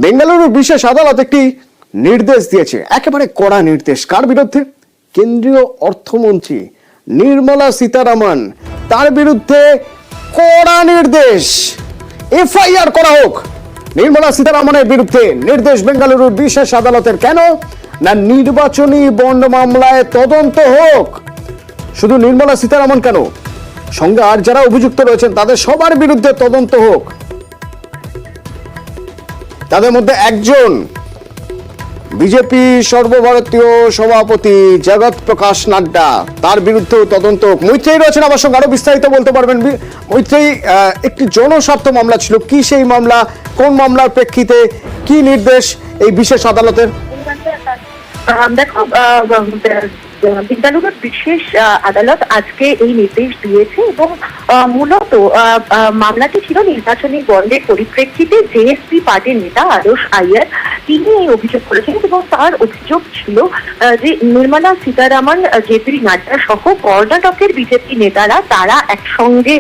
বেঙ্গালুরুর বিশেষ আদালত একটি নির্দেশ দিয়েছে, একেবারে কড়া নির্দেশ। কার বিরুদ্ধে? কেন্দ্রীয় অর্থমন্ত্রী নির্মলা সীতারামন, তার বিরুদ্ধে কড়া নির্দেশ। এফআইআর করা হোক নির্মলা সীতারামনের বিরুদ্ধে নির্দেশ বেঙ্গালুরুর বিশেষ আদালতের। কেন না, নির্বাচনী বন্ড মামলায় তদন্ত হোক। শুধু নির্মলা সীতারামন কেন, সঙ্গে আর যারা অভিযুক্ত রয়েছেন তাদের সবার বিরুদ্ধে তদন্ত হোক। তাদের মধ্যে একজন বিজেপি সর্বভারতীয় সভাপতি জগৎ প্রকাশ নাড্ডা, তার বিরুদ্ধেও তদন্ত হোক। মৈত্রেয়ী রয়েছেন আমার সঙ্গে, আরো বিস্তারিত বলতে পারবেন। মৈত্রেয়ী, একটি জনস্বার্থ মামলা ছিল, কি সেই মামলা, কোন মামলার প্রেক্ষিতে কি নির্দেশ এই বিশেষ আদালতের? দেখো, বেঙ্গালুরুর বিশেষ আদালত আজকে এই নির্দেশ দিয়েছে এবং মূলত মামলাটি ছিল নির্বাচনী বন্ডের পরিপ্রেক্ষিতে জেএসপি পার্টির নেতা আদর্শ আইয়ার, তিনি এই অভিযোগ করেছিলেন এবং তার অভিযোগ ছিল যে নির্মলা সীতারামন, জেপি নাড্ডা সহ কর্ণাটকের বিজেপি নেতারা তারা একসঙ্গে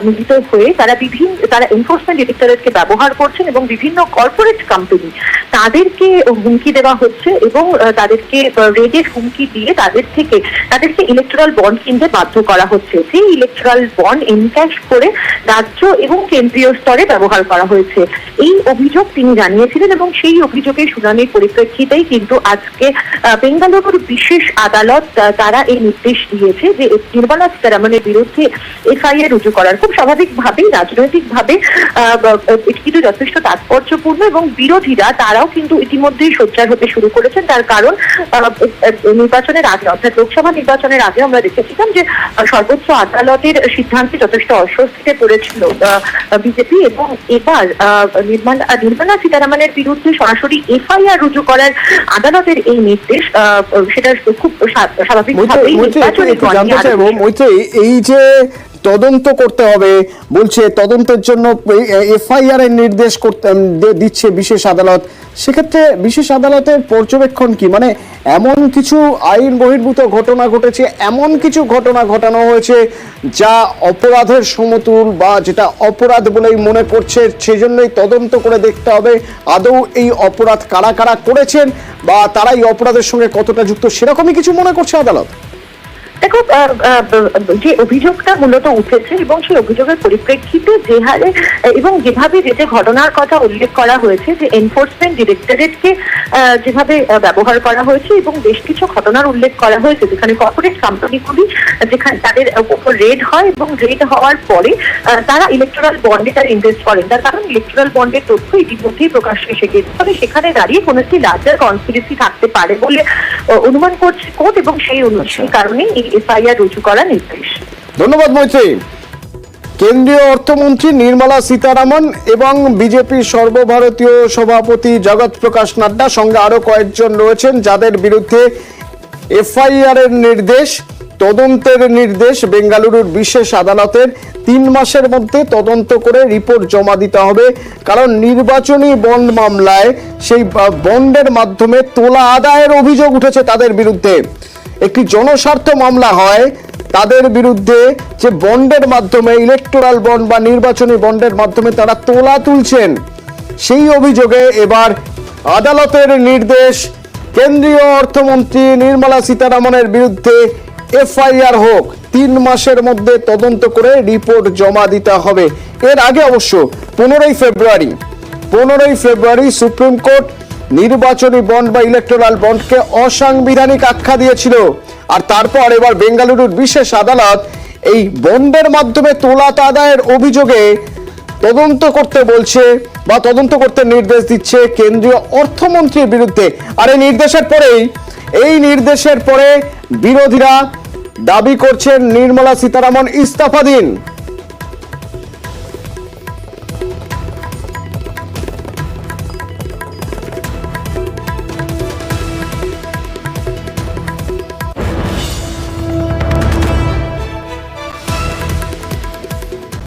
মিলিত হয়ে তারা এনফোর্সমেন্ট ডিরেক্টরেটকে ব্যবহার করছেন এবং বিভিন্ন কর্পোরেট কোম্পানি তাদেরকে হুমকি দেওয়া হচ্ছে এবং তাদেরকে রেডের হুমকি দিয়ে তাদেরকে ইলেকট্রাল বন্ড কিনতে বাধ্য করা হচ্ছে। সেই ইলেকট্রাল বন্ড এনক্যাশ করে রাজ্য এবং কেন্দ্রীয় স্তরে ব্যবহার করা হয়েছে, এই অভিযোগ তিনি জানিয়েছিলেন এবং সেই অভিযোগের শুনানির পরিপ্রেক্ষিতেই কিন্তু আজকে বেঙ্গালুরুর বিশেষ আদালত তারা এই নির্দেশ দিয়েছে যে নির্মলা সীতারামনের বিরুদ্ধে এফআইআর রুজু করার। খুব স্বাভাবিকভাবেই রাজনৈতিকভাবে এটি কিন্তু যথেষ্ট তাৎপর্যপূর্ণ এবং বিরোধীরা তারাও কিন্তু ইতিমধ্যেই সোচ্চার হতে শুরু করেছেন। তার কারণ নির্বাচনের আগে, অর্থাৎ লোকসভা নির্বাচনের আগে আমরা দেখেছিলাম যে সর্বোচ্চ আদালতের সিদ্ধান্তে যথেষ্ট অস্বস্তিতে পড়েছিল বিজেপি এবং এবার নির্মলা সীতারামনের বিরুদ্ধে সরাসরি এফআইআর রুজু করার আদালতের এই নির্দেশ, সেটা খুব স্বাভাবিকভাবেই মৈত্রেয়ী, এই যে তদন্ত করতে হবে বলছে, তদন্তের জন্য এফআইআর এর নির্দেশ দিচ্ছে বিশেষ আদালত, সেক্ষেত্রে বিশেষ আদালতের পর্যবেক্ষণ কি? মানে এমন কিছু আইন বহির্ভূত ঘটনা ঘটেছে, এমন কিছু ঘটনা ঘটানো হয়েছে যা অপরাধের সমতুল বা যেটা অপরাধ বলেই মনে করছে, সেজন্যই তদন্ত করে দেখতে হবে আদৌ এই অপরাধ কারা কারা করেছেন বা তারা এই অপরাধের সঙ্গে কতটা যুক্ত, সেরকমই কিছু মনে করছে আদালত। দেখো, যে অভিযোগটা মূলত উঠেছে এবং সেই অভিযোগের পরিপ্রেক্ষিতে যে হারে এবং যেভাবে যে ঘটনার কথা উল্লেখ করা হয়েছে, যে এনফোর্সমেন্ট ডিরেক্টরেটকে যেভাবে ব্যবহার করা হয়েছে এবং বেশ কিছু ঘটনার উল্লেখ করা হয়েছে যেখানে কর্পোরেট কোম্পানিগুলি যেখানে তাদের উপর রেড হয় এবং রেড হওয়ার পরে তারা ইলেকট্রাল বন্ডে তারা ইনভেস্ট করেন। তার কারণ ইলেকট্রাল বন্ডের তথ্য ইতিমধ্যেই প্রকাশ্যে এসে গেছে, তবে সেখানে দাঁড়িয়ে কোনো একটি লার্জার কনস্পিরেসি থাকতে পারে বলে অনুমান করছে কোর্ট এবং সেই কারণে এফআইআর রুজু করা নির্দেশ। ধন্যবাদ মৈত্রেয়ী। কেন্দ্রীয় অর্থমন্ত্রী নির্মলা সীতারামন এবং বিজেপির সর্বভারতীয় সভাপতি জগৎ প্রকাশ নাড্ডা, সঙ্গে আরো কয়েকজন রয়েছেন যাদের বিরুদ্ধে এফআইআর এর নির্দেশ, তদন্তের নির্দেশ বেঙ্গালুরুর বিশেষ আদালতের। 3 মাসের মধ্যে তদন্ত করে রিপোর্ট জমা দিতে হবে, কারণ নির্বাচনী বন্ড মামলায় সেই বন্ডের মাধ্যমে তোলা আদায়ের অভিযোগ উঠেছে তাদের বিরুদ্ধে। একটি জনস্বার্থ মামলা হয় তাদের বিরুদ্ধে, যে বন্ডের মাধ্যমে, ইলেকটোরাল বন্ড বা নির্বাচনী বন্ডের মাধ্যমে তারা তোলা তুলছেন, সেই অভিযোগে এবার আদালতের নির্দেশ কেন্দ্রীয় অর্থমন্ত্রী নির্মলা সীতারামনের বিরুদ্ধে এফআইআর হোক, 3 মাসের মধ্যে তদন্ত করে রিপোর্ট জমা দিতে হবে। এর আগে অবশ্য 15ই ফেব্রুয়ারি সুপ্রিম কোর্ট নির্বাচনী বন্ড বা ইলেকট্রাল বন্ডকে অসাংবিধানিক আখ্যা দিয়েছিল। আর তারপর এবার বেঙ্গালুরুর বিশেষ আদালত এই বন্ডের মাধ্যমে তোলা আদায়ের অভিযোগে তদন্ত করতে বলছে বা তদন্ত করতে নির্দেশ দিচ্ছে কেন্দ্রীয় অর্থমন্ত্রীর বিরুদ্ধে। আর এই নির্দেশের পরে বিরোধীরা দাবি করছেন নির্মলা সীতারামন ইস্তফা দিন।